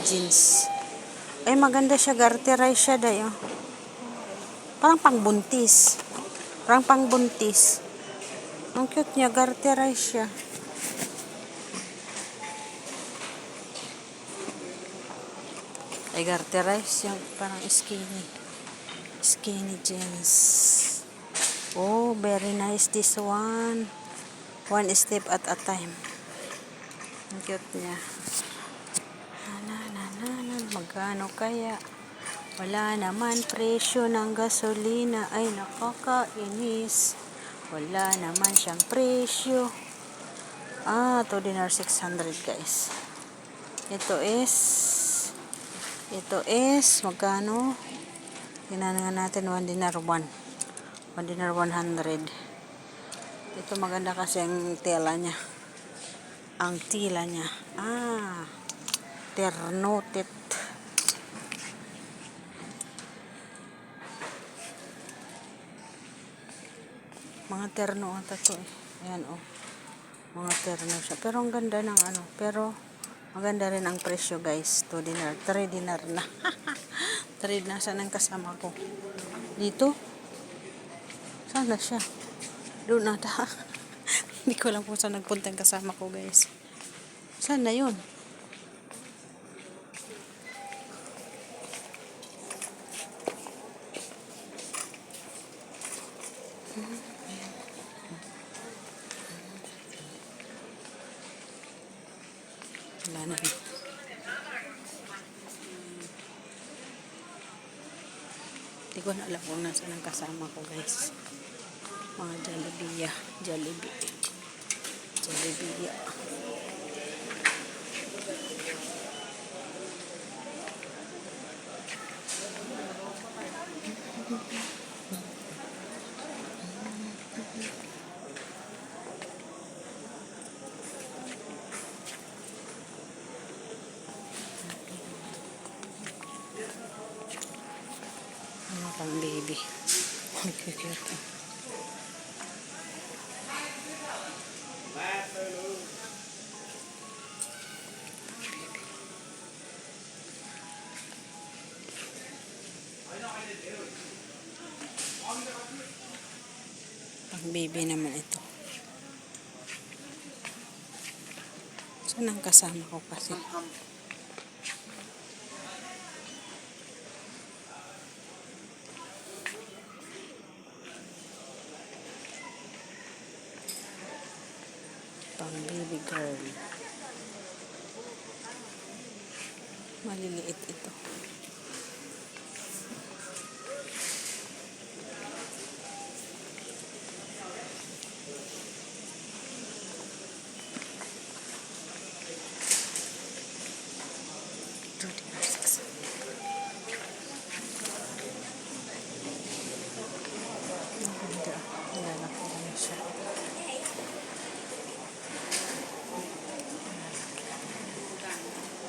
jeans. Ay, maganda siya. Garterized siya dayo. Parang pangbuntis. Parang pangbuntis. Ang cute niya. Garterized siya. Ay, garterized yung parang skinny. Skinny jeans. Oh, very nice this one. One step at a time. Ang cute niya. Magkano kaya? Wala naman presyo ng gasolina. Ay, nakakainis. Wala naman siyang presyo. $2 dinar 600 guys. Ito is magkano? Ginanangan natin 1 dinar 1. 1 dinar 100. Ito maganda kasi ang tela niya. Ang tila niya. Ternotet. Mga terno ata to eh. Ayan oh. Mga terno siya. Pero ang ganda ng ano. Pero maganda rin ang presyo guys. 2 dinar. 3 dinar na. 3 dinar. Saan ang kasama ko? Dito? Saan na siya? Doon na ta. Hindi ko lang kung saan nagpunta ang kasama ko guys. Saan na yun? Wala na. Hindi ko na alam kung nasaan ang kasama ko guys. Mga Jollibee. Jollibee. Ano pang baby. Ang cute. Pang baby naman ito. Saan ang kasama ko kasi? Pang baby girl. Maliliit ito.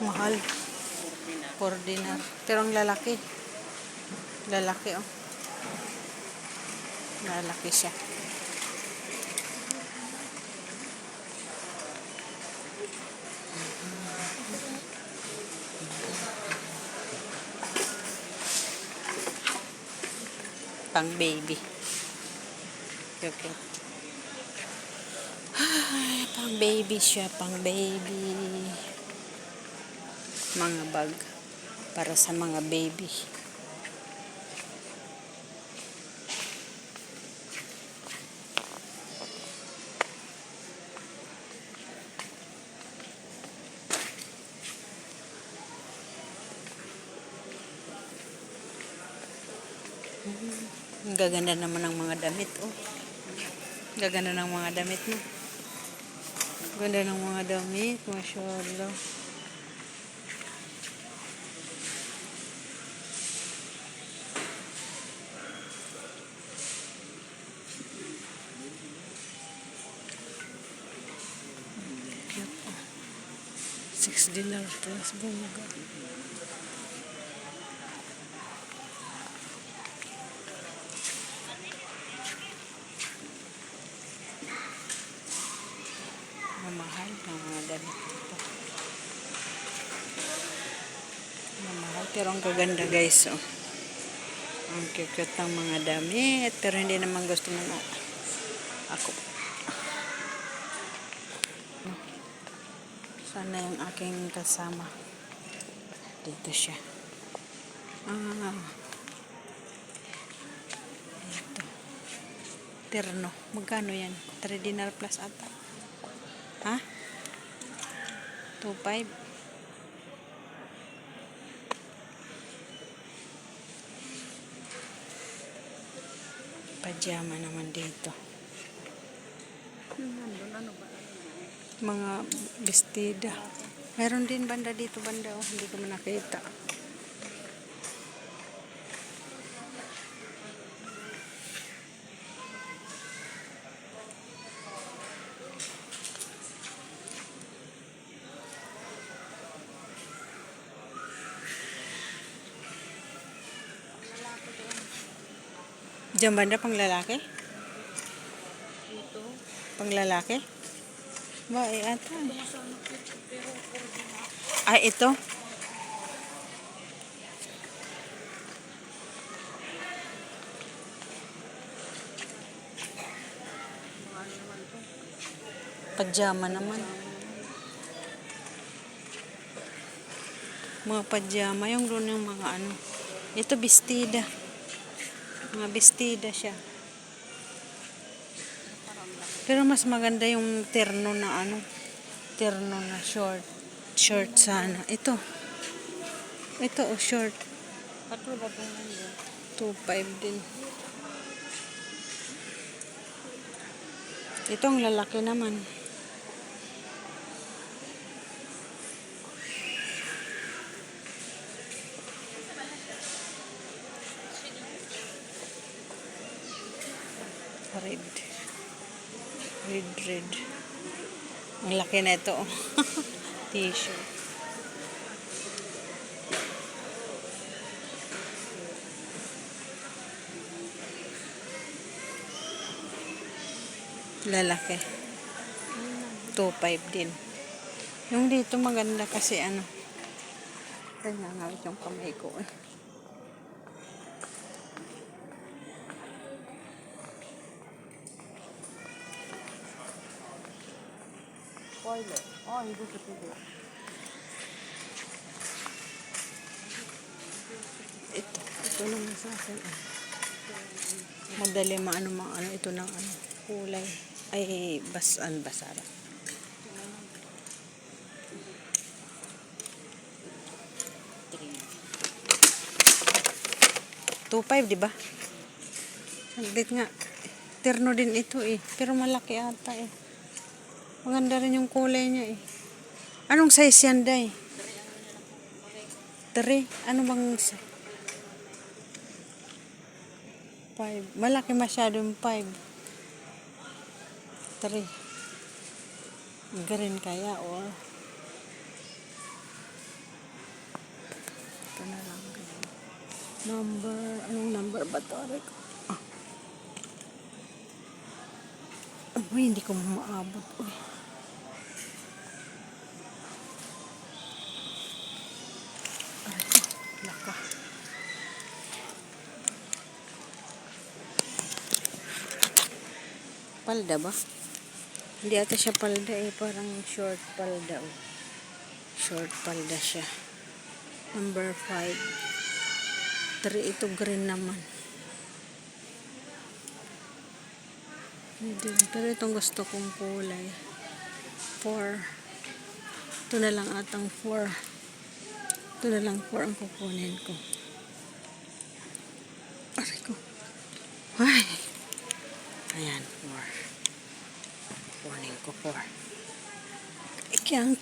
Mahal. 4 dinar. Pero ang lalaki. Lalaki oh. Lalaki siya. Pang baby. Okay. Ay, pang baby siya. Pang baby. Mga bag para sa mga baby. Ang gaganda naman ng mga damit oh. Gaganda ng mga damit mo. Ganda ng mga damit, mashallah. $6 plus bunga. Mamahal ng mga damit ito. Pero ang gaganda guys, oh. Ang cute ng mga damit. Pero hindi naman gusto mo na ako. Sana yung aking kasama. Dito siya. Ito. Terno. Magkano yan? 3 dinar plus ata. Ha? 2.5. Pajama naman dito. Mga bestida. Meron din banda dito, banda. Oh, hindi ko man nakita. Diyan banda pang lalaki? Pang lalaki? Ba, ata. Ay, ito? Pajama naman. Mga pajama. Yung doon yung mga ano. Ito, bestida. Mga bestida siya. Pero mas maganda yung terno na ano. Terno na short. Short sana. Ito. Ito, oh, short. 2.5 din. Ito ang lalaki naman. Red. Red. Ang laki na ito. T-shirt. Lalaki. 2.5 din. Yung dito maganda kasi ano. Kanya nga yung kamay ko eh. Ito naman sa akin. Madali maano ito ng ano, kulay. Ay, basara. $2.5, di ba? Saglit nga. Terno din ito eh. Pero malaki ata eh. Maganda rin yung kulay niya eh. Anong size yan, Day? 3? Ano bang 5? Malaki masyadong 5. 3. Green kaya or ito na lang. Anong number ba ito? Uy, hindi ko maabot. Uy. Laka. Palda ba? Hindi ata siya palda eh. Parang short palda. Oh. Short palda siya. Number 5. 3 ito green naman. Pero itong gusto kong kulay 4. Ito na lang atang 4. Ito na lang 4 ang kukunin ko. Aray ko. Ay. Ayan, 4. Kukunin ko 4. Kyang.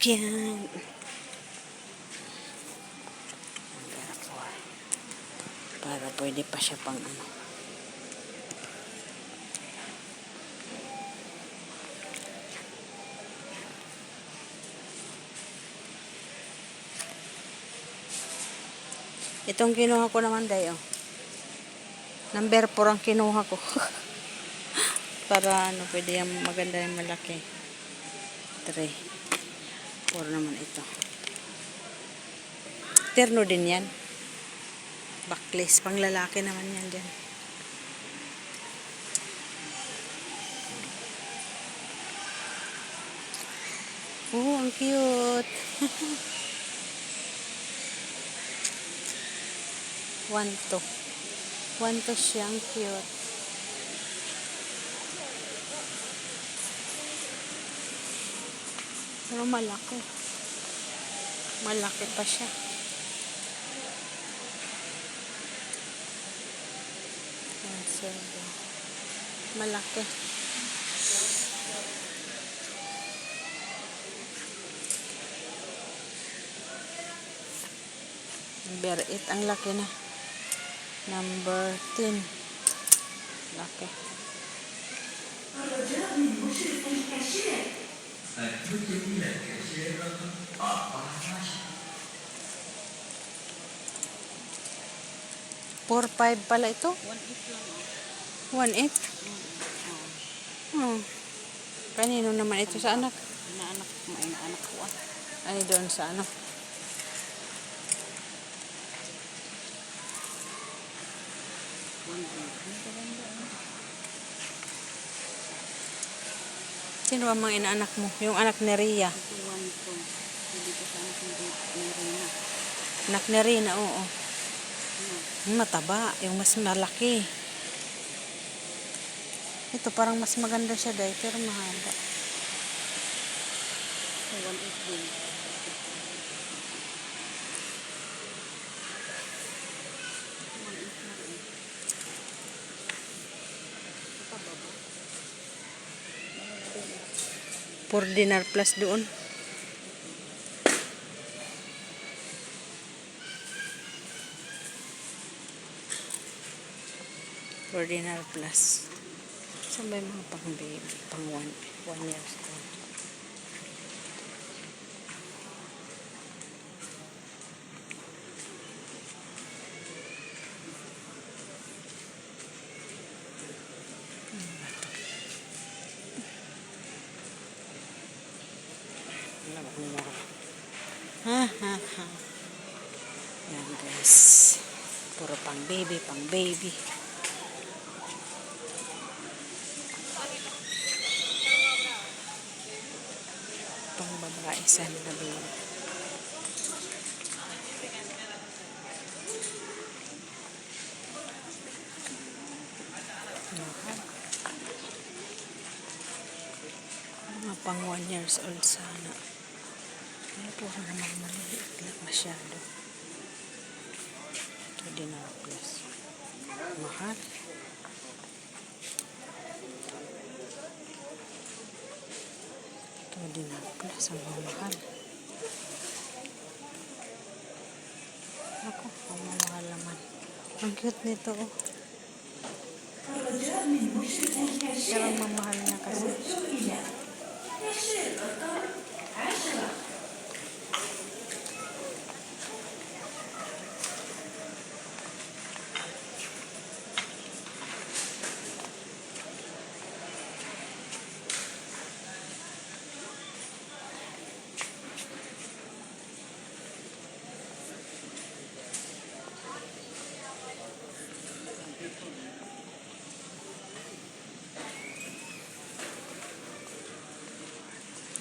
Para pwede pa siya pang ano. Itong kinuha ko naman, Day, oh. Number 4 ang kinuha ko. Para ano, pwede yung maganda yung malaki. 3. 4 naman ito. Terno din yan. Backless. Pang lalaki naman yan dyan. Oh, ang cute. One to. One to siya. Ang cute. Pero malaki. Malaki pa siya. Malaki. Number 8 ang laki na. Number 10. Laki. Four, 5 pala ito. 1.8 lang. 1.8? Hmm. Kanino naman ito sa anak? Inaanak ko ah. Ay, doon sa ano? Sino ang mga inaanak mo? Yung anak ni Rhea. Ito 1 to. Hindi ko sa anak ni Rina. Anak ni Rhea, oo. Mataba. Yung mas malaki. Ito parang mas maganda siya dahil pero mahaba. Ito 1.8 din. For dinner plus doon. For dinner plus. Saan ba yung mga pang baby? Pang 1 years old. Ha ha ha. Yan guys. Puro pang baby, pang baby. Pang babae sana na baby. Mga pang 1 years old sana. Ay, puro naman maliliit lang masyado. Ito din ang plus. Mahal. Ito din ang plus. Ang mahal. Ako, ang mahal naman. Ang cute nito, oh. Pero ang mamahal niya kasi.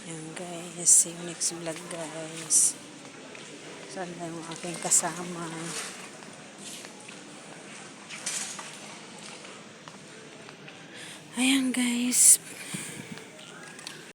Yan guys, see you next vlog guys. Sana yung aking kasama. Ayan guys.